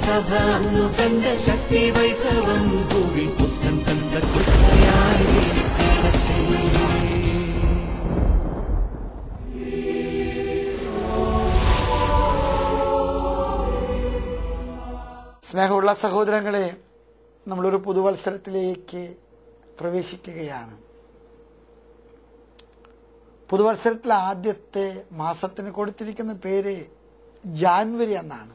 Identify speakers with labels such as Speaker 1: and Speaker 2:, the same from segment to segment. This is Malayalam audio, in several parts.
Speaker 1: സഭ അന്നു കണ്ട ശക്തി വൈഭവം ഭൂവി പുത്തൻ കണ്ട കുസ്തയായി.
Speaker 2: സ്നേഹമുള്ള സഹോദരങ്ങളെ, നമ്മളൊരു പുതുവത്സരത്തിലേക്ക് പ്രവേശിക്കുകയാണ്. പുതുവത്സരത്തിലെ ആദ്യത്തെ മാസത്തിന് കൊടുത്തിരിക്കുന്ന പേര് ജാനുവരി എന്നാണ്.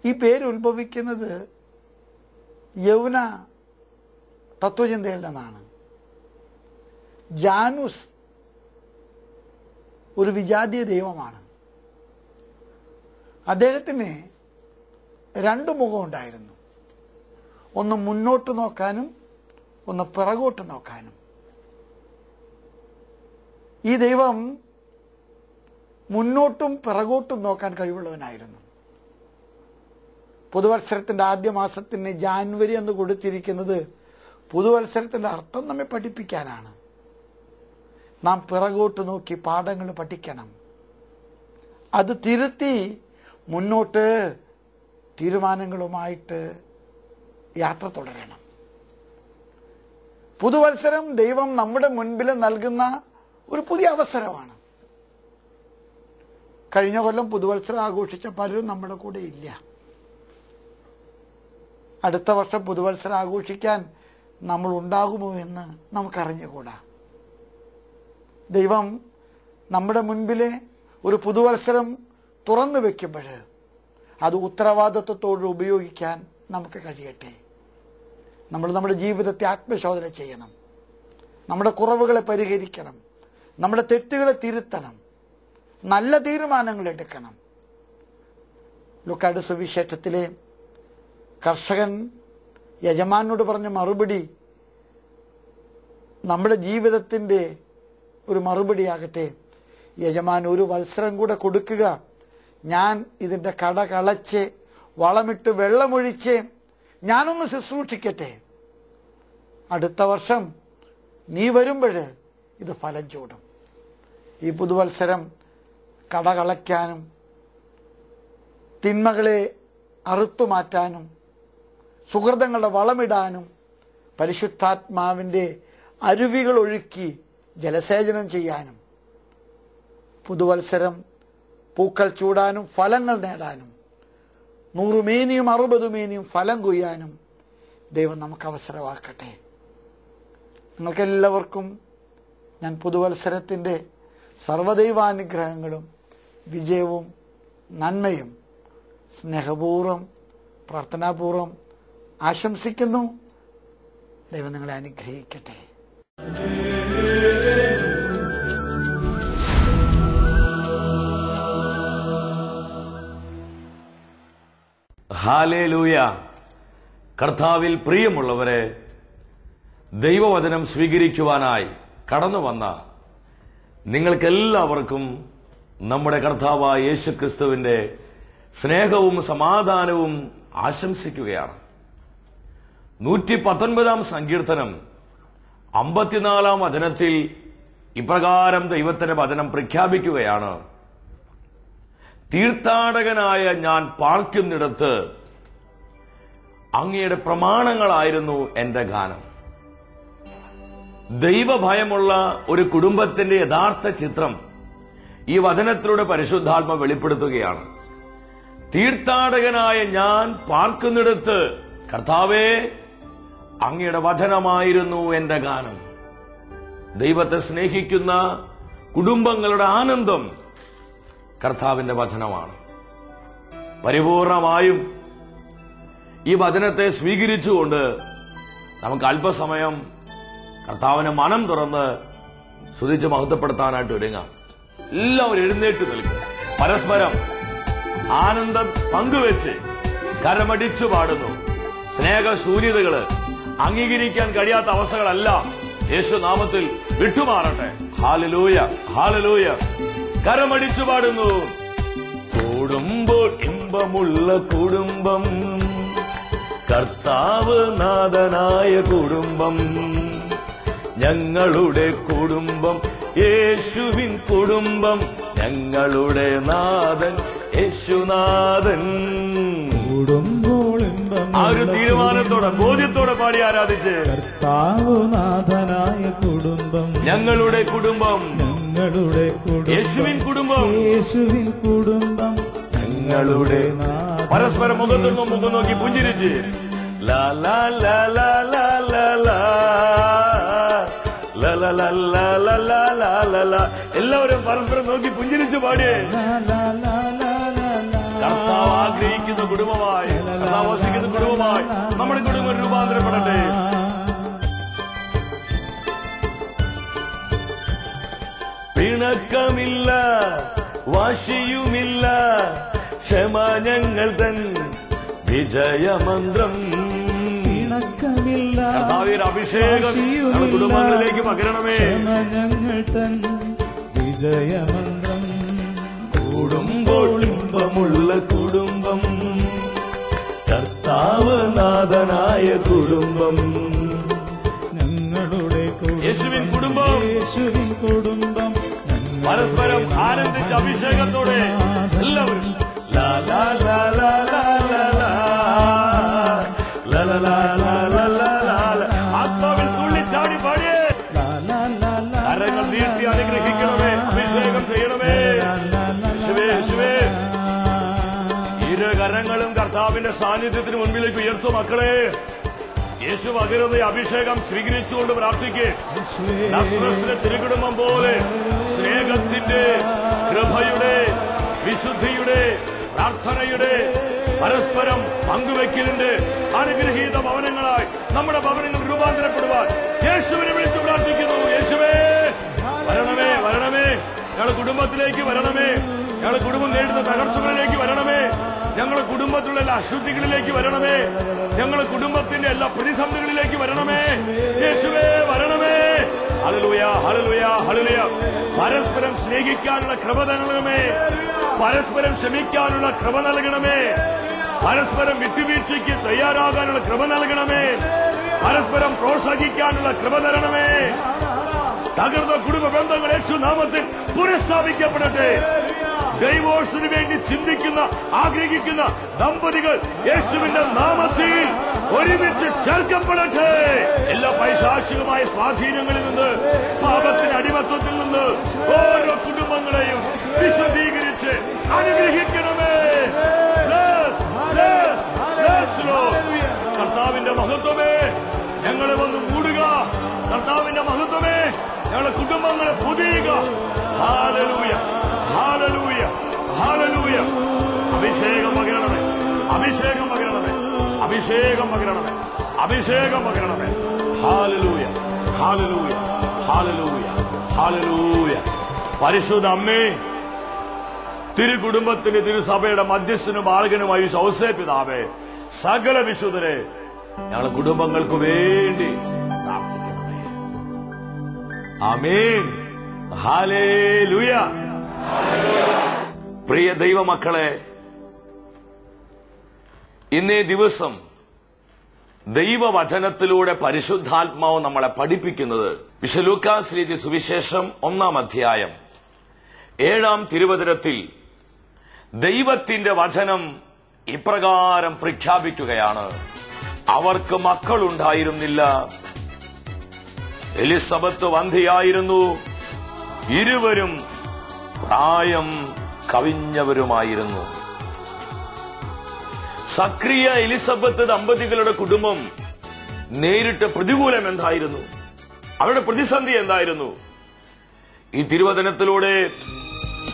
Speaker 2: ഈ പേര് ഉത്ഭവിക്കുന്നത് യൗന തത്വചിന്തയിൽ നിന്നാണ്. ജാനുസ് ഒരു വിജാതീയ ദൈവമാണ്. അദ്ദേഹത്തിന് രണ്ട് മുഖം ഉണ്ടായിരുന്നു. ഒന്ന് മുന്നോട്ട് നോക്കാനും ഒന്ന് പിറകോട്ട് നോക്കാനും. ഈ ദൈവം മുന്നോട്ടും പിറകോട്ടും നോക്കാൻ കഴിവുള്ളവനായിരുന്നു. പുതുവത്സരത്തിൻ്റെ ആദ്യ മാസത്തിന് ജാനുവരി എന്ന് കൊടുത്തിരിക്കുന്നത് പുതുവത്സരത്തിൻ്റെ അർത്ഥം നമ്മെ പഠിപ്പിക്കാനാണ്. നാം പിറകോട്ട് നോക്കി പാഠങ്ങൾ പഠിക്കണം. അത് തിരുത്തി മുന്നോട്ട് തീരുമാനങ്ങളുമായിട്ട് യാത്ര തുടരണം. പുതുവത്സരം ദൈവം നമ്മുടെ മുൻപിൽ നൽകുന്ന ഒരു പുതിയ അവസരമാണ്. കഴിഞ്ഞ കൊല്ലം പുതുവത്സരം ആഘോഷിച്ച പലരും നമ്മുടെ കൂടെ ഇല്ല. അടുത്ത വർഷം പുതുവത്സരം ആഘോഷിക്കാൻ നമ്മൾ ഉണ്ടാകുമോ എന്ന് നമുക്കറിഞ്ഞുകൂടാ. ദൈവം നമ്മുടെ മുൻപിലെ ഒരു പുതുവത്സരം തുറന്നു വെക്കുമ്പോൾ അത് ഉത്തരവാദിത്വത്തോട് ഉപയോഗിക്കാൻ നമുക്ക് കഴിയട്ടെ. നമ്മൾ നമ്മുടെ ജീവിതത്തെ ആത്മശോധന ചെയ്യണം. നമ്മുടെ കുറവുകളെ പരിഹരിക്കണം. നമ്മുടെ തെറ്റുകളെ തിരുത്തണം. നല്ല തീരുമാനങ്ങൾ എടുക്കണം. ലൂക്കായുടെ സുവിശേഷത്തിലെ കർഷകൻ യജമാനോട് പറഞ്ഞ മറുപടി നമ്മുടെ ജീവിതത്തിൻ്റെ ഒരു മറുപടിയാകട്ടെ. യജമാൻ ഒരു വത്സരം കൂടെ കൊടുക്കുക, ഞാൻ ഇതിൻ്റെ കട കളച്ച് വളമിട്ട് വെള്ളമൊഴിച്ച് ഞാനൊന്ന് ശുശ്രൂഷിക്കട്ടെ. അടുത്ത വർഷം നീ വരുമ്പോൾ ഇത് ഫലം ചൂടും. ഈ പുതുവത്സരം കട കളയ്ക്കാനും തിന്മകളെ അറുത്തുമാറ്റാനും സുഹൃതങ്ങളുടെ വളമിടാനും പരിശുദ്ധാത്മാവിൻ്റെ അരുവികൾ ഒഴുക്കി ജലസേചനം ചെയ്യാനും പുതുവത്സരം പൂക്കൾ ചൂടാനും ഫലങ്ങൾ നേടാനും 100 മേനിയും 60 മേനിയും ഫലം കൊയ്യാനും ദൈവം നമുക്ക് അവസരമാക്കട്ടെ. നിങ്ങൾക്കെല്ലാവർക്കും ഞാൻ പുതുവത്സരത്തിൻ്റെ സർവ്വദൈവാനുഗ്രഹങ്ങളും വിജയവും നന്മയും സ്നേഹപൂർവ്വം പ്രാർത്ഥനാപൂർവ്വം ആശംസിക്കുന്നു. ദൈവം നിങ്ങളെ അനുഗ്രഹിക്കട്ടെ.
Speaker 3: ഹല്ലേലൂയ. കർത്താവിൽ പ്രിയമുള്ളവരെ, ദൈവവചനം സ്വീകരിക്കുവാനായി കടന്നു വന്ന നിങ്ങൾക്കെല്ലാവർക്കും നമ്മുടെ കർത്താവായ യേശുക്രിസ്തുവിന്റെ സ്നേഹവും സമാധാനവും ആശംസിക്കുകയാണ്. 119 സങ്കീർത്തനം 54 വചനത്തിൽ ഇപ്രകാരം ദൈവത്തിന്റെ വചനം പ്രഖ്യാപിക്കുകയാണ്: തീർത്ഥാടകനായ ഞാൻ പാർക്കുന്നിടത്ത് അങ്ങയുടെ പ്രമാണങ്ങളായിരുന്നു എന്റെ ഗാനം. ദൈവഭയമുള്ള ഒരു കുടുംബത്തിന്റെ യഥാർത്ഥ ചിത്രം ഈ വചനത്തിലൂടെ പരിശുദ്ധാത്മ വെളിപ്പെടുത്തുകയാണ്. തീർത്ഥാടകനായ ഞാൻ പാർക്കുന്നിടത്ത് കർത്താവേ അങ്ങയുടെ വചനമായിരുന്നു എന്റെ ഗാനം. ദൈവത്തെ സ്നേഹിക്കുന്ന കുടുംബങ്ങളുടെ ആനന്ദം കർത്താവിന്റെ വചനമാണ്. പരിപൂർണമായും ഈ വചനത്തെ സ്വീകരിച്ചുകൊണ്ട് നമുക്ക് അല്പസമയം കർത്താവിനെ മനം തുറന്ന് സ്തുതിച്ച് മഹത്വപ്പെടുത്താനായിട്ട് ഒരുങ്ങാം. എല്ലാവരും എഴുന്നേറ്റ് നിൽക്കുക. പരസ്പരം ആനന്ദം പങ്കുവെച്ച് കരമടിച്ചു പാടുന്നു. സ്നേഹശൂന്യതകള് അംഗീകരിക്കാൻ കഴിയാത്ത അവസ്ഥകളെല്ലാം യേശുനാമത്തിൽ വിട്ടുമാറട്ടെ. Hallelujah, hallelujah. കരമടിച്ചു പാടുന്നു. കൂടുമ്പോൾ ഇമ്പമുള്ള കുടുംബം, കർത്താവ് നാഥനായ കുടുംബം, ഞങ്ങളുടെ കുടുംബം യേശുവിൻ കുടുംബം, ഞങ്ങളുടെ നാഥൻ യേശുനാഥൻ.
Speaker 4: കൂടുമ്പോൾ
Speaker 3: ആ ഒരു തീരുമാനത്തോടെ ബോധ്യത്തോടെ പാടി ആരാധിച്ച്
Speaker 4: കർത്താവുനാഥനായ കുടുംബം,
Speaker 3: ഞങ്ങളുടെ കുടുംബം,
Speaker 4: ഞങ്ങളുടെ കുടുംബം,
Speaker 3: യേശുവിൻ കുടുംബം,
Speaker 4: യേശുവിൻ കുടുംബം,
Speaker 3: ഞങ്ങളുടെ പരസ്പരം മുഖത്തു മുഖം നോക്കി പുഞ്ചിരിച്ച് ലാ ലാ ലാ ലാ ലാ ലാ ലാ ലാ ലാ ലാ ലാ ലാ ലാ ലാ ലാ ലാ. എല്ലാവരും പരസ്പരം നോക്കി പുഞ്ചിരിച്ചു പാടിയേ. കർത്താവ് ആഗ്രഹിക്കുന്ന കുടുംബമായി, കർത്താവ് വസിക്കുന്ന കുടുംബമായി നമ്മുടെ കുടുംബം രൂപാന്തരപ്പെടട്ടെ. പിണക്കമില്ല, വാശിയുമില്ല, ക്ഷമ ഞങ്ങൾ തൻ വിജയമന്ത്രം.
Speaker 4: പിണക്കമില്ല,
Speaker 3: കർത്താവിന്റെ അഭിഷേകം നമ്മുടെ കുടുംബങ്ങളിലേക്ക് പകരണമേ.
Speaker 4: ഞങ്ങൾ തൻ വിജയമന്ത്രം.
Speaker 3: കൂടുമ്പോൾ ഇമ്പമുള്ള കുടുംബം, കർത്താവ് നാഥനായ കുടുംബം,
Speaker 4: ഞങ്ങളുടെ
Speaker 3: യേശുവിൻ കുടുംബം,
Speaker 4: യേശുവിൻ കുടുംബം,
Speaker 3: പരസ്പരം ആനന്ദിച്ച അഭിഷേകത്തോടെ എല്ലാവരും ലാ ലാ ലാ ലാ ലാ ലാ ലാ ലാ ലാ ലാ ലാ ലാ ലാ ലാ. ആത്മാവിൽ തുള്ളിച്ചാടി പാടിയേ. കരങ്ങൾ നീട്ടി അനുഗ്രഹിക്കണമേ, അഭിഷേകം ചെയ്യണമേ. യേശുവേ, യേശുവേ, ഇരു കരങ്ങളും കർത്താവിന്റെ സാന്നിധ്യത്തിന് മുൻപിലേക്ക് ഉയർത്തു മക്കളെ. യേശു പകരുന്ന അഭിഷേകം സ്വീകരിച്ചുകൊണ്ട് പ്രാർത്ഥിക്കേ. നസ്രസിലെ തിരുകുടുംബം പോലെ സ്നേഹത്തിന്റെ, കൃപയുടെ, വിശുദ്ധിയുടെ, പ്രാർത്ഥനയുടെ, പരസ്പരം പങ്കുവെക്കലിന്റെ അനുഗ്രഹീത ഭവനങ്ങളായി നമ്മുടെ ഭവനങ്ങൾ രൂപാന്തരപ്പെടുവാൻ യേശുവിനെ വിളിച്ചു പ്രാർത്ഥിക്കുന്നു. യേശുവേ, വരണമേ, വരണമേ, ഞങ്ങളുടെ കുടുംബത്തിലേക്ക് വരണമേ. ഞങ്ങളുടെ കുടുംബം നേരിടുന്ന തകർച്ചകളിലേക്ക് വരണമേ. ഞങ്ങളുടെ കുടുംബത്തിലുള്ള എല്ലാ അശുദ്ധികളിലേക്ക് വരണമേ. ഞങ്ങളുടെ കുടുംബത്തിന്റെ എല്ലാ പ്രതിസന്ധികളിലേക്ക് വരണമേ. യേശുവേ, വരണമേ. ഹല്ലേലൂയ, ഹല്ലേലൂയ, ഹല്ലേലൂയ. പരസ്പരം സ്നേഹിക്കാനുള്ള കൃപ നൽകണമേ. പരസ്പരം ക്ഷമിക്കാനുള്ള കൃപ നൽകണമേ. പരസ്പരം വിട്ടുവീഴ്ചയ്ക്ക് തയ്യാറാകാനുള്ള കൃപ നൽകണമേ. പരസ്പരം പ്രോത്സാഹിക്കാനുള്ള കൃപ തരണമേ. തകർന്ന കുടുംബ ബന്ധങ്ങൾ യേശു നാമത്തിൽ പുനഃസ്ഥാപിക്കപ്പെടട്ടെ. ഡൈവോഴ്സിന് വേണ്ടി ചിന്തിക്കുന്ന, ആഗ്രഹിക്കുന്ന ദമ്പതികൾ യേശുവിന്റെ നാമത്തിൽ ഒരുമിച്ച് ചേർക്കപ്പെടട്ടെ. എല്ലാ പൈശാചികമായ സ്വാധീനങ്ങളിൽ നിന്ന്, പാപത്തിന്റെ അടിമത്വത്തിൽ നിന്ന് ഓരോ കുടുംബങ്ങളെയും വിശദീകരിച്ച് അനുഗ്രഹിക്കണമേ. കർത്താവിന്റെ മഹത്വമേ, ഞങ്ങളെ വന്ന് മൂടുക. കർത്താവിന്റെ മഹത്വമേ, ഞങ്ങളുടെ കുടുംബങ്ങളെ പൊതിയുക. ഹല്ലേലൂയ, ഹല്ലേലൂയ, ഹല്ലേലൂയ. അഭിഷേകം പകരണമേ, അഭിഷേകം പകരണമേ, അഭിഷേകം പകരണമേ, അഭിഷേകം പകരണമേ. ഹല്ലേലൂയ, ഹല്ലേലൂയ, ഹല്ലേലൂയ, ഹല്ലേലൂയ. പരിശുദ്ധ അമ്മേ, തിരുകുടുംബത്തിന്റെ, തിരുസഭയുടെ മധ്യസ്ഥനും ആളുകനുമായി ഔസേപ്പ് പിതാവേ, സകല വിശുദ്ധരെ ഞങ്ങളുടെ കുടുംബങ്ങൾക്ക് വേണ്ടി പ്രാർത്ഥിക്കണമേ. ആമേൻ. ഹല്ലേലൂയ. പ്രിയ ദൈവമക്കളെ, ഇന്നേ ദിവസം ദൈവവചനത്തിലൂടെ പരിശുദ്ധാത്മാവ് നമ്മളെ പഠിപ്പിക്കുന്നത് വിശുദ്ധ ലൂക്കാസ് എഴുതിയ സുവിശേഷം 1-ാം അധ്യായം 7-ാം തിരുവചനത്തിൽ ദൈവത്തിന്റെ വചനം ഇപ്രകാരം പ്രഖ്യാപിക്കുകയാണ്: അവർക്ക് മക്കളുണ്ടായിരുന്നില്ല. എലിസബത്ത് വന്ധ്യയായിരുന്നു. ഇരുവരും പ്രായം കവിഞ്ഞവരുമായിരുന്നു. സക്രിയ എലിസബത്ത് ദമ്പതികളുടെ കുടുംബം നേരിട്ട പ്രതികൂലം എന്തായിരുന്നു? അവരുടെ പ്രതിസന്ധി എന്തായിരുന്നു? ഈ തിരുവചനത്തിലൂടെ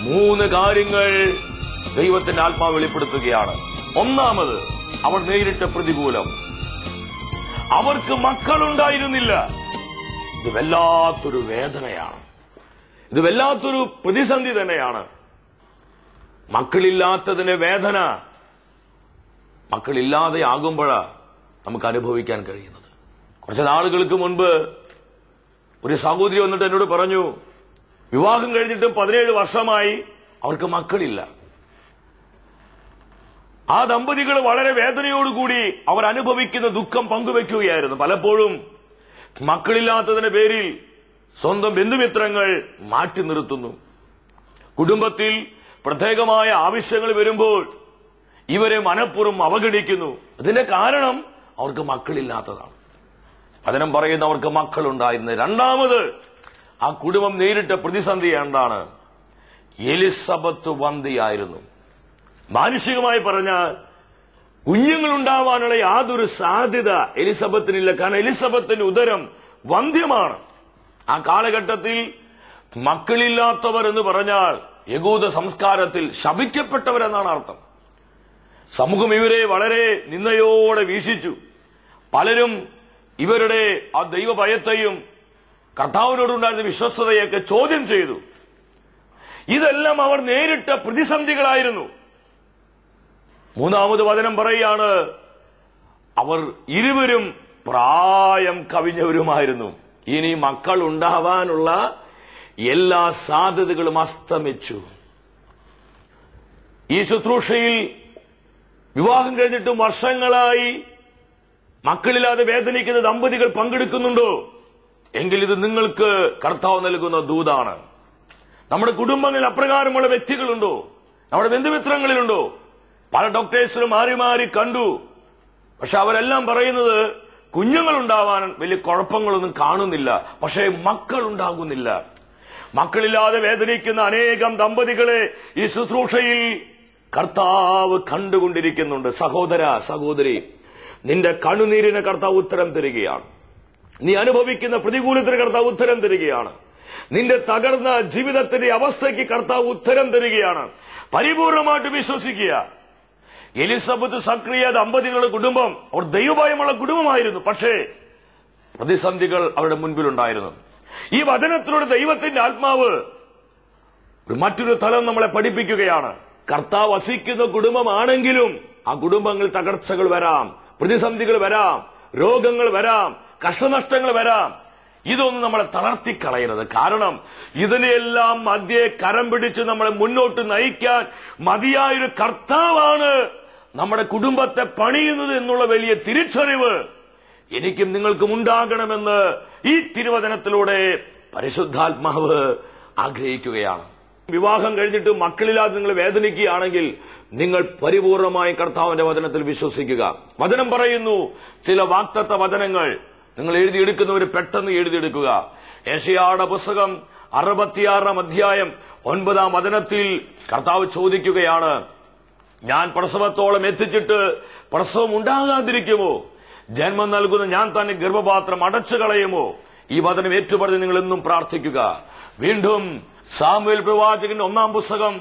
Speaker 3: 3 കാര്യങ്ങൾ ദൈവത്തിന്റെ ആത്മാവ് വെളിപ്പെടുത്തുകയാണ്. ഒന്നാമത്, അവർ നേരിട്ട പ്രതികൂലം. അവർക്ക് മക്കളുണ്ടായിരുന്നില്ല. ഇത് വല്ലാത്തൊരു വേദനയാണ്. ഇത് വല്ലാത്തൊരു പ്രതിസന്ധി തന്നെയാണ്. മക്കളില്ലാത്തതിന്റെ വേദന മക്കളില്ലാതെ ആകുമ്പോഴാണ് നമുക്ക് അനുഭവിക്കാൻ കഴിയുന്നത്. കുറച്ച് നാളുകൾക്ക് മുൻപ് ഒരു സഹോദരി വന്നിട്ട് എന്നോട് പറഞ്ഞു, വിവാഹം കഴിഞ്ഞിട്ടും 17 വർഷമായി അവർക്ക് മക്കളില്ല. ആ ദമ്പതികൾ വളരെ വേദനയോടുകൂടി അവർ അനുഭവിക്കുന്ന ദുഃഖം പങ്കുവെക്കുകയായിരുന്നു. പലപ്പോഴും മക്കളില്ലാത്തതിന്റെ പേരിൽ സ്വന്തം ബന്ധുമിത്രങ്ങൾ മാറ്റി നിർത്തുന്നു. കുടുംബത്തിൽ പ്രത്യേകമായ ആവശ്യങ്ങൾ വരുമ്പോൾ ഇവരെ മനഃപൂർവ്വം അവഗണിക്കുന്നു. അതിന്റെ കാരണം അവർക്ക് മക്കളില്ലാത്തതാണ്. വചനം പറയുന്ന അവർക്ക് മക്കളുണ്ടായിരുന്നു. രണ്ടാമത് ആ കുടുംബം നേരിട്ട പ്രതിസന്ധി എന്താണ്? എലിസബത്ത് വന്ധ്യയായിരുന്നു. മാനുഷികമായി പറഞ്ഞാൽ കുഞ്ഞുങ്ങളുണ്ടാവാനുള്ള യാതൊരു സാധ്യത എലിസബത്തിനില്ല. കാരണം എലിസബത്തിന്റെ ഉദരം വന്ധ്യമാണ്. ആ കാലഘട്ടത്തിൽ മക്കളില്ലാത്തവർ എന്ന് പറഞ്ഞാൽ യഹൂദ സംസ്കാരത്തിൽ ശപിക്കപ്പെട്ടവരെന്നാണ് അർത്ഥം. സമൂഹം ഇവരെ വളരെ നിന്ദയോടെ വീക്ഷിച്ചു. പലരും ഇവരുടെ ആ ദൈവഭയത്തെയും കർത്താവിനോടുണ്ടായിരുന്ന വിശ്വസ്തതയൊക്കെ ചോദ്യം ചെയ്തു. ഇതെല്ലാം അവർ നേരിട്ട പ്രതിസന്ധികളായിരുന്നു. മൂന്നാമത് വചനം പറയുകയാണ്, അവർ ഇരുവരും പ്രായം കവിഞ്ഞവരുമായിരുന്നു. ഇനി മക്കൾ ഉണ്ടാവാനുള്ള എല്ലാ സാധ്യതകളും അസ്തമിച്ചു. ഈ ശുശ്രൂഷയിൽ വിവാഹം കഴിഞ്ഞിട്ടും വർഷങ്ങളായി മക്കളില്ലാതെ വേദനിക്കുന്ന ദമ്പതികൾ പങ്കെടുക്കുന്നുണ്ടോ? എങ്കിൽ ഇത് നിങ്ങൾക്ക് കർത്താവ് നൽകുന്ന ദൂതാണ്. നമ്മുടെ കുടുംബങ്ങളിൽ അപ്രകാരമുള്ള വ്യക്തികളുണ്ടോ? നമ്മുടെ ബന്ധുമിത്രങ്ങളിലുണ്ടോ? പല ഡോക്ടേഴ്സിനും മാറി മാറി കണ്ടു. പക്ഷെ അവരെല്ലാം പറയുന്നത് കുഞ്ഞുങ്ങൾ ഉണ്ടാവാൻ വലിയ കുഴപ്പങ്ങളൊന്നും കാണുന്നില്ല, പക്ഷേ മക്കൾ ഉണ്ടാകുന്നില്ല. മക്കളില്ലാതെ വേദനിക്കുന്ന അനേകം ദമ്പതികളെ ഈ ശുശ്രൂഷയിൽ കർത്താവ് കണ്ടുകൊണ്ടിരിക്കുന്നുണ്ട്. സഹോദര സഹോദരി, നിന്റെ കണ്ണുനീരിന് കർത്താവ് ഉത്തരം തരികയാണ്. നീ അനുഭവിക്കുന്ന പ്രതികൂലത്തിന് കർത്താവ് ഉത്തരം തരികയാണ്. നിന്റെ തകർന്ന ജീവിതത്തിന്റെ അവസ്ഥയ്ക്ക് കർത്താവ് ഉത്തരം തരികയാണ്. പരിപൂർണമായിട്ട് വിശ്വസിക്കുക. എലിസബത്ത് സക്രിയ ദമ്പതികളുടെ കുടുംബം അവർ ദൈവഭയമുള്ള കുടുംബമായിരുന്നു. പക്ഷേ പ്രതിസന്ധികൾ അവരുടെ മുൻപിലുണ്ടായിരുന്നു. ഈ വചനത്തിലൂടെ ദൈവത്തിന്റെ ആത്മാവ് മറ്റൊരു തലം നമ്മളെ പഠിപ്പിക്കുകയാണ്. കർത്താവ് വസിക്കുന്ന കുടുംബമാണെങ്കിലും ആ കുടുംബങ്ങളിൽ തകർച്ചകൾ വരാം, പ്രതിസന്ധികൾ വരാം, രോഗങ്ങൾ വരാം, കഷ്ടനഷ്ടങ്ങൾ വരാം. ഇതൊന്നും നമ്മളെ തളർത്തിക്കളയരുത്. കാരണം ഇതിനെല്ലാം മധ്യേ കരം പിടിച്ച് നമ്മളെ മുന്നോട്ട് നയിക്കാൻ മതിയായൊരു കർത്താവാണ് നമ്മുടെ കുടുംബത്തെ പണിയുന്നത് എന്നുള്ള വലിയ തിരിച്ചറിവ് എനിക്കും നിങ്ങൾക്കും ഉണ്ടാകണമെന്ന് ഈ തിരുവചനത്തിലൂടെ പരിശുദ്ധാത്മാവ് ആഗ്രഹിക്കുകയാണ്. വിവാഹം കഴിഞ്ഞിട്ട് മക്കളില്ലാതെ നിങ്ങൾ വേദനിക്കുകയാണെങ്കിൽ നിങ്ങൾ പരിപൂർണമായി കർത്താവിന്റെ വചനത്തിൽ വിശ്വസിക്കുക. വചനം പറയുന്നു, ചില വാഗ്ദത്ത വചനങ്ങൾ നിങ്ങൾ എഴുതിയെടുക്കുന്നവർ പെട്ടെന്ന് എഴുതിയെടുക്കുക. യെശയ്യായുടെ പുസ്തകം 66 അധ്യായം 9 വചനത്തിൽ കർത്താവ് ചോദിക്കുകയാണ്, ഞാൻ പ്രസവത്തോളം എത്തിച്ചിട്ട് പ്രസവം ഉണ്ടാകാതിരിക്കുമോ? ജന്മം നൽകുന്ന ഞാൻ തന്നെ ഗർഭപാത്രം അടച്ചു കളയുമോ? ഈ വചനം ഏറ്റുപറഞ്ഞ് നിങ്ങൾ എന്നും പ്രാർത്ഥിക്കുക. വീണ്ടും സാമുവേൽ പ്രവാചകന്റെ 1 പുസ്തകം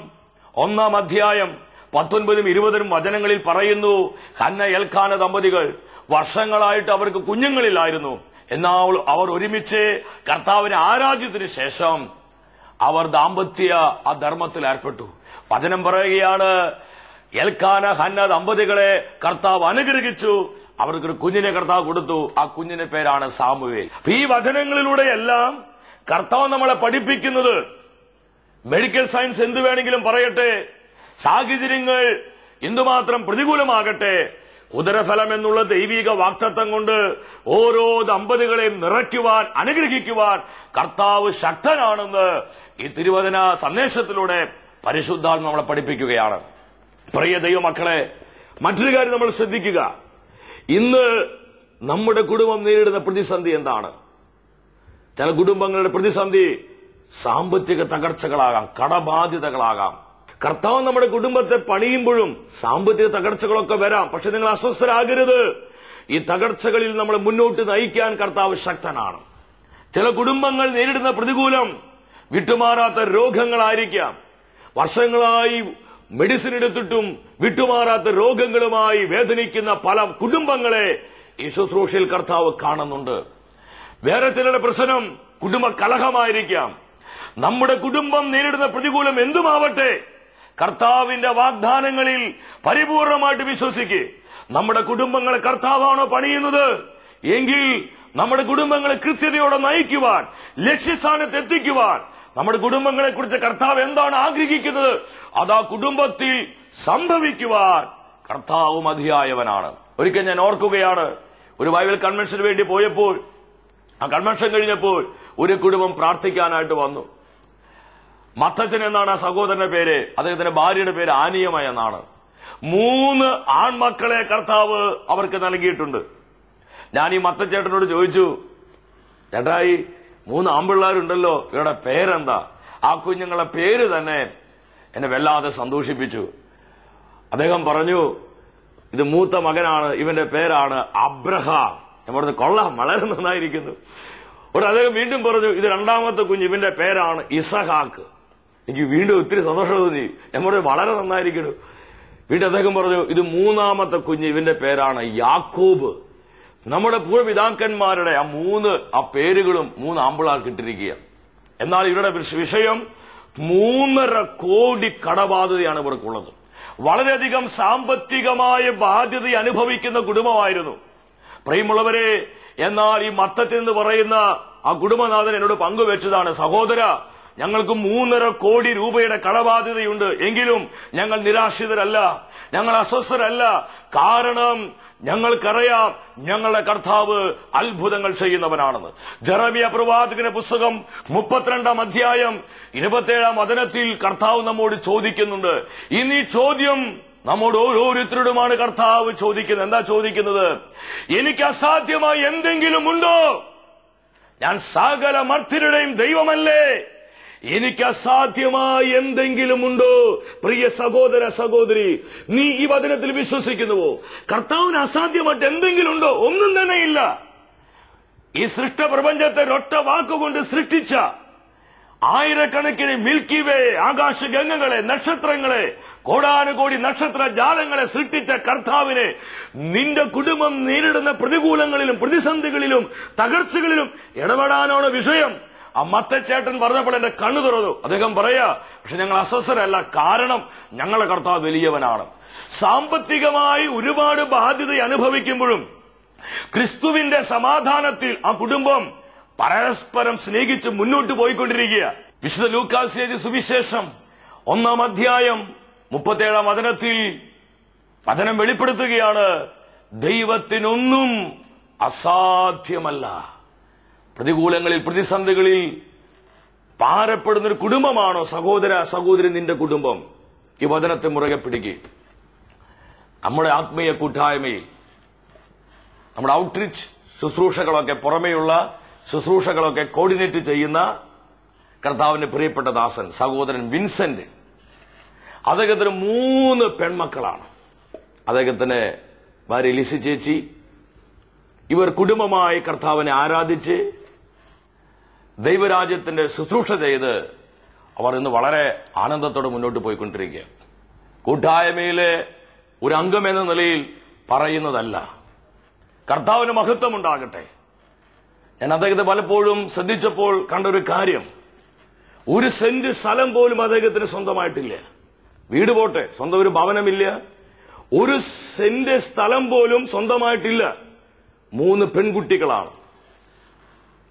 Speaker 3: 1 അധ്യായം 19 20 വചനങ്ങളിൽ പറയുന്നു, ഹന്ന എൽക്കാന ദമ്പതികൾ വർഷങ്ങളായിട്ട് അവർക്ക് കുഞ്ഞുങ്ങളില്ലായിരുന്നു. എന്നാൽ അവർ ഒരുമിച്ച് കർത്താവിനെ ആരാധിച്ചതിനു ശേഷം അവർ ദാമ്പത്യ ആ ധർമ്മത്തിൽ ഏർപ്പെട്ടു. വചനം പറയുകയാണ്, എൽക്കാന ഹന്ന ദമ്പതികളെ കർത്താവ് അനുഗ്രഹിച്ചു. അവർക്കൊരു കുഞ്ഞിനെ കർത്താവ് കൊടുത്തു. ആ കുഞ്ഞിന്റെ പേരാണ് സാമുവേൽ. ഈ വചനങ്ങളിലൂടെയെല്ലാം കർത്താവ് നമ്മളെ പഠിപ്പിക്കുന്നത്, മെഡിക്കൽ സയൻസ് എന്ത് വേണമെങ്കിലും പറയട്ടെ, സാഹചര്യങ്ങൾ എന്തുമാത്രം പ്രതികൂലമാകട്ടെ, ഉദരഫലം എന്നുള്ള ദൈവിക വാഗ്ദത്തം കൊണ്ട് ഓരോ ദമ്പതികളെയും നിറയ്ക്കുവാൻ, അനുഗ്രഹിക്കുവാൻ കർത്താവ് ശക്തനാണെന്ന് ഈ തിരുവചന സന്ദേശത്തിലൂടെ പരിശുദ്ധാത്മ നമ്മളെ പഠിപ്പിക്കുകയാണ്. പ്രിയ ദൈവമക്കളെ, മറ്റൊരു കാര്യം നമ്മൾ ശ്രദ്ധിക്കുക. ഇന്ന് നമ്മുടെ കുടുംബം നേരിടുന്ന പ്രതിസന്ധി എന്താണ്? ചില കുടുംബങ്ങളുടെ പ്രതിസന്ധി സാമ്പത്തിക തകർച്ചകളാകാം, കടബാധ്യതകളാകാം. കർത്താവ് നമ്മുടെ കുടുംബത്തെ പണിയുമ്പോഴും സാമ്പത്തിക തകർച്ചകളൊക്കെ വരാം. പക്ഷെ നിങ്ങൾ അസ്വസ്ഥരാകരുത്. ഈ തകർച്ചകളിൽ നമ്മളെ മുന്നോട്ട് നയിക്കാൻ കർത്താവ് ശക്തനാണ്. ചില കുടുംബങ്ങൾ നേരിടുന്ന പ്രതികൂലം വിട്ടുമാറാത്ത രോഗങ്ങളായിരിക്കാം. വർഷങ്ങളായി മെഡിസിൻ എടുത്തിട്ടും വിട്ടുമാറാത്ത രോഗങ്ങളുമായി വേദനിക്കുന്ന പല കുടുംബങ്ങളെ ഈ ശുശ്രൂഷയിൽ കർത്താവ് കാണുന്നുണ്ട്. വേറെ ചിലരുടെ പ്രശ്നം കുടുംബ കലഹമായിരിക്കാം. നമ്മുടെ കുടുംബം നേരിടുന്ന പ്രതികൂലം എന്തുമാവട്ടെ, കർത്താവിന്റെ വാഗ്ദാനങ്ങളിൽ പരിപൂർണമായിട്ട് വിശ്വസിക്കുക. നമ്മുടെ കുടുംബങ്ങളെ കർത്താവാണോ പണിയുന്നത് എങ്കിൽ നമ്മുടെ കുടുംബങ്ങളെ കൃത്യതയോടെ നയിക്കുവാൻ, ലക്ഷ്യസ്ഥാനത്ത് എത്തിക്കുവാൻ നമ്മുടെ കുടുംബങ്ങളെ കുറിച്ച് കർത്താവ് എന്താണ് ആഗ്രഹിക്കുന്നത് അതാ കുടുംബത്തിൽ സംഭവിക്കുവാൻ കർത്താവ് മതിയായവനാണ്. ഒരിക്കൽ ഞാൻ ഓർക്കുകയാണ്, ഒരു ബൈബിൾ കൺവെൻഷന് വേണ്ടി പോയപ്പോൾ, ആ കൺവെൻഷൻ കഴിഞ്ഞപ്പോൾ ഒരു കുടുംബം പ്രാർത്ഥിക്കാനായിട്ട് വന്നു. മത്തച്ഛൻ എന്നാണ് ആ സഹോദരന്റെ പേര്. അദ്ദേഹത്തിന്റെ ഭാര്യയുടെ പേര് ആനിയമ എന്നാണ്. 3 ആൺമക്കളെ കർത്താവ് അവർക്ക് നൽകിയിട്ടുണ്ട്. ഞാൻ ഈ മത്തച്ചേട്ടനോട് ചോദിച്ചു, ചേട്ടായി 3 ആൺപിള്ളേരുണ്ടല്ലോ, ഇവരുടെ പേരെന്താ? ആ കുഞ്ഞുങ്ങളെ പേര് തന്നെ എന്നെ വല്ലാതെ സന്തോഷിപ്പിച്ചു. അദ്ദേഹം പറഞ്ഞു, ഇത് മൂത്ത മകനാണ്, ഇവന്റെ പേരാണ് അബ്രഹാം. ഞാൻ പറഞ്ഞു, കൊള്ളാം, വളരെ നന്നായിരിക്കുന്നു. അദ്ദേഹം വീണ്ടും പറഞ്ഞു, ഇത് 2ാമത്തെ കുഞ്ഞ്, ഇവന്റെ പേരാണ് ഇസഹാക്ക്. എനിക്ക് വീണ്ടും ഒത്തിരി സന്തോഷം തോന്നി. ഞാൻ പറഞ്ഞു, വളരെ നന്നായിരിക്കുന്നു. വീണ്ടും അദ്ദേഹം പറഞ്ഞു, ഇത് 3ാമത്തെ കുഞ്ഞ്, ഇവന്റെ പേരാണ് യാക്കോബ്. നമ്മുടെ പൂർവ്വപിതാക്കന്മാരുടെ ആ പേരുകളും 3 ആമ്പിളാർക്ക് ഇട്ടിരിക്കുക. എന്നാൽ ഇവരുടെ വിഷയം 3.5 കോടി കടബാധ്യതയാണ് ഇവർക്കുള്ളത്. വളരെയധികം സാമ്പത്തികമായ ബാധ്യത അനുഭവിക്കുന്ന കുടുംബമായിരുന്നു. പ്രിയമുള്ളവരെ, എന്നാൽ ഈ മത്തത്തിൽ എന്ന് പറയുന്ന ആ കുടുംബനാഥൻ എന്നോട് പങ്കുവെച്ചതാണ്, സഹോദര, ഞങ്ങൾക്ക് 3.5 കോടി രൂപയുടെ കടബാധ്യതയുണ്ട്. എങ്കിലും ഞങ്ങൾ നിരാശിതരല്ല, ഞങ്ങൾ അസ്വസ്ഥരല്ല. കാരണം ഞങ്ങൾക്കറിയാം ഞങ്ങളുടെ കർത്താവ് അത്ഭുതങ്ങൾ ചെയ്യുന്നവനാണെന്ന്. ജെറമിയ പ്രവാചകന്റെ പുസ്തകം 32-ാം അധ്യായം 27-ാം വചനത്തിൽ കർത്താവ് നമ്മോട് ചോദിക്കുന്നുണ്ട്. ഇനി ചോദ്യം നമ്മോട് ഓരോരുത്തരോടുമാണ് കർത്താവ് ചോദിക്കുന്നത്. എന്താ ചോദിക്കുന്നത്? എനിക്ക് അസാധ്യമായി എന്തെങ്കിലും ഉണ്ടോ? ഞാൻ സകല മർത്യരുടെയും ദൈവമല്ലേ? എനിക്ക് അസാധ്യമായി എന്തെങ്കിലും ഉണ്ടോ? പ്രിയ സഹോദര സഹോദരി, നീ ഈ വചനത്തിൽ വിശ്വസിക്കുന്നുവോ? കർത്താവിന് അസാധ്യമായിട്ട് എന്തെങ്കിലും ഉണ്ടോ? ഒന്നും തന്നെ ഇല്ല. ഈ സൃഷ്ടപ്രപഞ്ചത്തെ ഒരൊറ്റ വാക്കുകൊണ്ട് സൃഷ്ടിച്ച ആയിരക്കണക്കിന് മിൽക്കി വേ ആകാശഗംഗകളെ, നക്ഷത്രങ്ങളെ, കോടാനുകോടി നക്ഷത്ര ജാലങ്ങളെ സൃഷ്ടിച്ച കർത്താവിനെ നിന്റെ കുടുംബം നേരിടുന്ന പ്രതികൂലങ്ങളിലും പ്രതിസന്ധികളിലും തകർച്ചകളിലും ഇടപെടാനാണ് വിഷയം. ആ മത്തച്ചേട്ടൻ പറഞ്ഞപ്പോൾ എന്റെ കണ്ണു തുറന്നു. അദ്ദേഹം പറയാ, പക്ഷെ ഞങ്ങൾ അസ്വസ്ഥരല്ല, കാരണം ഞങ്ങളുടെ കർത്താവ് വലിയവനാണ്. സാമ്പത്തികമായി ഒരുപാട് ബാധ്യത അനുഭവിക്കുമ്പോഴും ക്രിസ്തുവിന്റെ സമാധാനത്തിൽ ആ കുടുംബം പരസ്പരം സ്നേഹിച്ച് മുന്നോട്ട് പോയിക്കൊണ്ടിരിക്കുക. വിശുദ്ധ ലൂക്കാസ് എഴുതിയ സുവിശേഷം 1-ാം അധ്യായം 37-ാം വചനത്തിൽ വചനം വെളിപ്പെടുത്തുകയാണ്, ദൈവത്തിനൊന്നും അസാധ്യമല്ല. പ്രതികൂലങ്ങളിൽ പ്രതിസന്ധികളിൽ ഭാരപ്പെടുന്ന ഒരു കുടുംബമാണോ സഹോദര സഹോദരി നിന്റെ കുടുംബം? ഈ വചനത്തെ മുറുകെ പിടിക്കുക. നമ്മുടെ ആത്മീയ കൂട്ടായ്മയിൽ നമ്മുടെ ഔട്ട്റീച്ച് ശുശ്രൂഷകളൊക്കെ, പുറമെയുള്ള ശുശ്രൂഷകളൊക്കെ കോർഡിനേറ്റ് ചെയ്യുന്ന കർത്താവിന്റെ പ്രിയപ്പെട്ട ദാസൻ സഹോദരൻ വിൻസെന്റ്, അദ്ദേഹത്തിന് 3 പെൺമക്കളാണ്. അദ്ദേഹത്തിന്റെ ഭാര്യ ലിസി ചേച്ചി, ഇവർ കുടുംബമായി കർത്താവിനെ ആരാധിച്ച് ദൈവരാജ്യത്തിന്റെ ശുശ്രൂഷ ചെയ്ത് അവർ ഇന്ന് വളരെ ആനന്ദത്തോടെ മുന്നോട്ട് പോയിക്കൊണ്ടിരിക്കുക. കൂട്ടായ്മയിലെ ഒരു അംഗം എന്ന നിലയിൽ പറയുന്നതല്ല. കർത്താവിന് മഹത്വം ഉണ്ടാകട്ടെ. ഞാൻ അദ്ദേഹത്തെ പലപ്പോഴും ശ്രദ്ധിച്ചപ്പോൾ കണ്ടൊരു കാര്യം, 1 സെന്റ് സ്ഥലം പോലും അദ്ദേഹത്തിന് സ്വന്തമായിട്ടില്ല. വീട് പോട്ടെ, സ്വന്തം ഒരു ഭവനമില്ല. 1 സെന്റ് സ്ഥലം പോലും സ്വന്തമായിട്ടില്ല. 3 പെൺകുട്ടികളാണ്.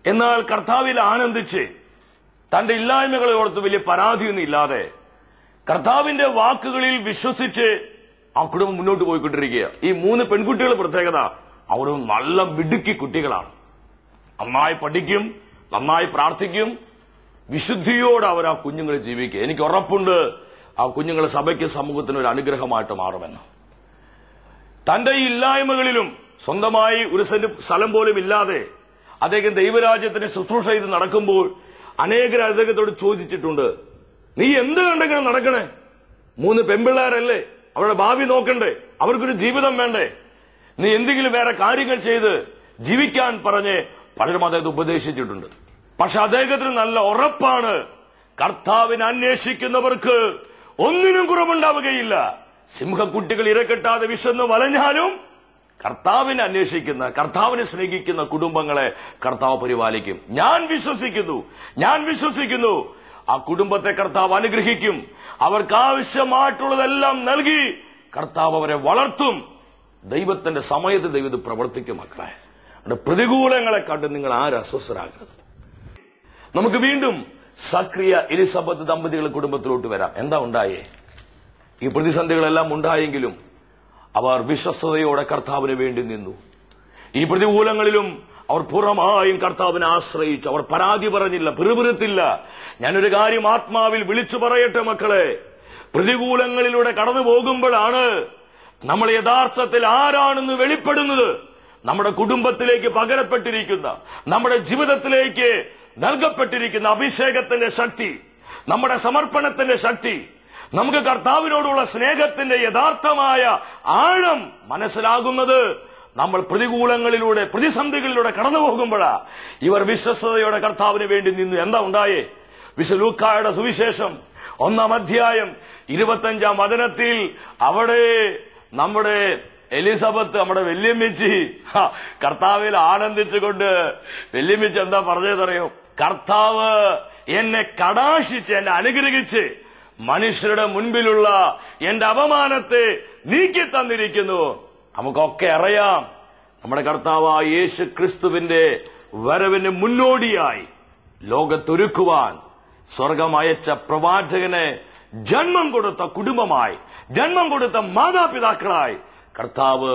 Speaker 3: എന്നാൽ കർത്താവിൽ ആനന്ദിച്ച് തന്റെ ഇല്ലായ്മകളെ ഓർത്ത് വലിയ പരാതിയൊന്നും ഇല്ലാതെ കർത്താവിന്റെ വാക്കുകളിൽ വിശ്വസിച്ച് ആ കുടുംബം മുന്നോട്ട് പോയിക്കൊണ്ടിരിക്കുക. ഈ 3 പെൺകുട്ടികളുടെ പ്രത്യേകത, അവർ നല്ല മിടുക്കി കുട്ടികളാണ്. നന്നായി പഠിക്കും, നന്നായി പ്രാർത്ഥിക്കും, വിശുദ്ധിയോടെ അവർ ആ കുഞ്ഞുങ്ങൾ ജീവിക്കുക. എനിക്ക് ഉറപ്പുണ്ട് ആ കുഞ്ഞുങ്ങൾ സഭയ്ക്ക് സമൂഹത്തിന് ഒരു അനുഗ്രഹമായിട്ട് മാറുമെന്ന്. തന്റെ ഈ ഇല്ലായ്മകളിലും സ്വന്തമായി 1 സെന്റ് സ്ഥലം പോലും ഇല്ലാതെ അദ്ദേഹം ദൈവരാജ്യത്തിന് ശുശ്രൂഷ ചെയ്ത് നടക്കുമ്പോൾ അനേകർ അദ്ദേഹത്തോട് ചോദിച്ചിട്ടുണ്ട്, നീ എന്ത് കണ്ടെങ്കിലും നടക്കണേ? 3 പെൺപിള്ളേരല്ലേ, അവരുടെ ഭാവി നോക്കണ്ടേ? അവർക്കൊരു ജീവിതം വേണ്ടേ? നീ എന്തെങ്കിലും വേറെ കാര്യങ്ങൾ ചെയ്ത് ജീവിക്കാൻ പറഞ്ഞ് പലരും അദ്ദേഹത്തെ ഉപദേശിച്ചിട്ടുണ്ട്. പക്ഷെ അദ്ദേഹത്തിന് നല്ല ഉറപ്പാണ്, കർത്താവിനെ അന്വേഷിക്കുന്നവർക്ക് ഒന്നിനും കുറവുണ്ടാവുകയില്ല. സിംഹക്കുട്ടികൾ ഇരക്കെട്ടാതെ വിശന്ന് വലഞ്ഞാലും കർത്താവിനെ അന്വേഷിക്കുന്ന, കർത്താവിനെ സ്നേഹിക്കുന്ന കുടുംബങ്ങളെ കർത്താവ് പരിപാലിക്കും. ഞാൻ വിശ്വസിക്കുന്നു ആ കുടുംബത്തെ കർത്താവ് അനുഗ്രഹിക്കും. അവർക്ക് ആവശ്യമായിട്ടുള്ളതെല്ലാം നൽകി കർത്താവ് അവരെ വളർത്തും. ദൈവത്തിന്റെ സമയത്ത് ദൈവം പ്രവർത്തിക്കും. മക്കളെ, പ്രതികൂലങ്ങളെ കണ്ട് നിങ്ങൾ ആരും അസ്വസ്ഥരാകരുത്. നമുക്ക് വീണ്ടും സക്രിയ എലിസബത്ത് ദമ്പതികളുടെ കുടുംബത്തിലോട്ട് വരാം. എന്താ ഉണ്ടായേ? ഈ പ്രതിസന്ധികളെല്ലാം ഉണ്ടായെങ്കിലും അവർ വിശ്വസ്തയോടെ കർത്താവിന് വേണ്ടി നിന്നു. ഈ പ്രതികൂലങ്ങളിലും അവർ പൂർണ്ണമായും കർത്താവിനെ ആശ്രയിച്ചു. അവർ പരാതി പറഞ്ഞില്ല, പിറുപിറുത്തില്ല. ഞാനൊരു കാര്യം ആത്മാവിൽ വിളിച്ചു പറയട്ടെ മക്കളെ, പ്രതികൂലങ്ങളിലൂടെ കടന്നു പോകുമ്പോഴാണ് നമ്മൾ യഥാർത്ഥത്തിൽ ആരാണെന്ന് വെളിപ്പെടുന്നത്. നമ്മുടെ കുടുംബത്തിലേക്ക് പകരപ്പെട്ടിരിക്കുന്ന, നമ്മുടെ ജീവിതത്തിലേക്ക് നൽകപ്പെട്ടിരിക്കുന്ന അഭിഷേകത്തിന്റെ ശക്തി, നമ്മുടെ സമർപ്പണത്തിന്റെ ശക്തി, നമുക്ക് കർത്താവിനോടുള്ള സ്നേഹത്തിന്റെ യഥാർത്ഥമായ ആഴം മനസ്സിലാകുന്നത് നമ്മൾ പ്രതികൂലങ്ങളിലൂടെ, പ്രതിസന്ധികളിലൂടെ കടന്നു പോകുമ്പോഴാ. ഇവർ വിശ്വസ്തയോടെ കർത്താവിന് വേണ്ടി നിന്നു. എന്താ ഉണ്ടായേ? വിശുദ്ധ ലൂക്കായുടെ സുവിശേഷം 1-ാം അധ്യായം 25-ാം വചനത്തിൽ അവിടെ നമ്മുടെ എലിസബത്ത്, നമ്മുടെ വല്യമ്മച്ചി കർത്താവിൽ ആനന്ദിച്ചുകൊണ്ട് വല്യമ്മച്ചി എന്താ പറഞ്ഞതറിയോ? കർത്താവ് എന്നെ കടാക്ഷിച്ച്, എന്നെ അനുഗ്രഹിച്ച് മനുഷ്യരുടെ മുൻപിലുള്ള എന്റെ അപമാനത്തെ നീക്കി തന്നിരിക്കുന്നു. നമുക്കൊക്കെ അറിയാം, നമ്മുടെ കർത്താവായ യേശു ക്രിസ്തുവിന്റെ വരവിന് മുന്നോടിയായി ലോകത്തൊരുക്കുവാൻ സ്വർഗം അയച്ച പ്രവാചകനെ ജന്മം കൊടുത്ത കുടുംബമായി, ജന്മം കൊടുത്ത മാതാപിതാക്കളായി കർത്താവ്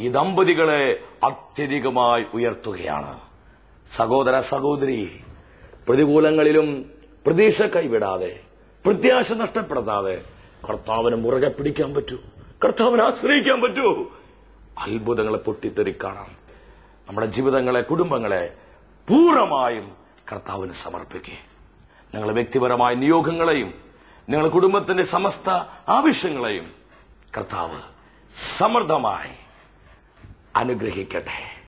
Speaker 3: ഈ ദമ്പതികളെ അത്യധികമായി ഉയർത്തുകയാണ്. സഹോദര സഹോദരി, പ്രതികൂലങ്ങളിലും പ്രതീക്ഷ കൈവിടാതെ, പ്രത്യാശ നഷ്ടപ്പെടുത്താതെ കർത്താവിനെ മുറുകെ പിടിക്കാൻ പറ്റൂ, കർത്താവിനെ ആശ്രയിക്കാൻ പറ്റൂ. അത്ഭുതങ്ങളെ പൊട്ടിത്തെറിക്കാണാം. നമ്മുടെ ജീവിതങ്ങളെ, കുടുംബങ്ങളെ പൂർണ്ണമായും കർത്താവിന് സമർപ്പിക്കുക. നിങ്ങളുടെ വ്യക്തിപരമായ നിയോഗങ്ങളെയും നിങ്ങളുടെ കുടുംബത്തിന്റെ സമസ്ത ആവശ്യങ്ങളെയും കർത്താവ് സമൃദ്ധമായി അനുഗ്രഹിക്കട്ടെ.